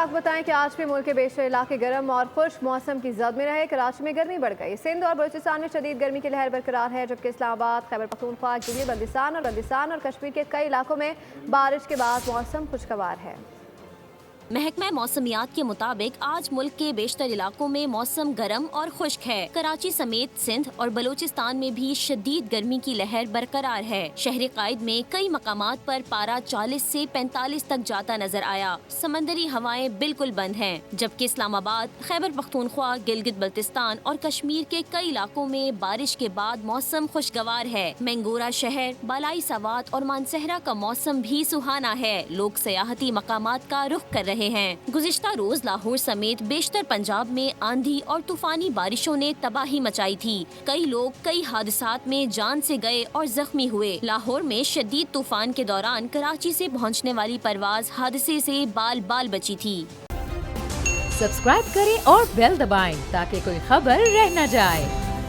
آپ بتائیں کہ آج بھی ملک کے بیشتر علاقے گرم اور خشک موسم کی زد میں رہے۔ کراچی میں گرمی بڑھ گئی۔ سندھ اور بلوچستان میں شدید گرمی کی لہر برقرار ہے، جبکہ اسلام آباد، خیبر پختونخوا، گلگت بلتستان اور کشمیر کے کئی علاقوں میں بارش کے بعد موسم خوشگوار ہے۔ محکمہ موسمیات کے مطابق آج ملک کے بیشتر علاقوں میں موسم گرم اور خشک ہے۔ کراچی سمیت سندھ اور بلوچستان میں بھی شدید گرمی کی لہر برقرار ہے۔ شہر قائد میں کئی مقامات پر پارہ 40 سے 45 تک جاتا نظر آیا۔ سمندری ہوائیں بالکل بند ہیں، جبکہ اسلام آباد، خیبر پختونخوا، گلگت بلتستان اور کشمیر کے کئی علاقوں میں بارش کے بعد موسم خوشگوار ہے۔ مینگورہ شہر، بالائی سوات اور مانسہرہ کا موسم بھی سہانا ہے۔ لوگ سیاحتی مقامات کا رخ کر رہے ہیں۔ گزشتہ روز لاہور سمیت بیشتر پنجاب میں آندھی اور طوفانی بارشوں نے تباہی مچائی تھی۔ کئی لوگ کئی حادثات میں جان سے گئے اور زخمی ہوئے۔ لاہور میں شدید طوفان کے دوران کراچی سے پہنچنے والی پرواز حادثے سے بال بال بچی تھی۔ سبسکرائب کریں اور بیل دبائیں تاکہ کوئی خبر رہ نہ جائے۔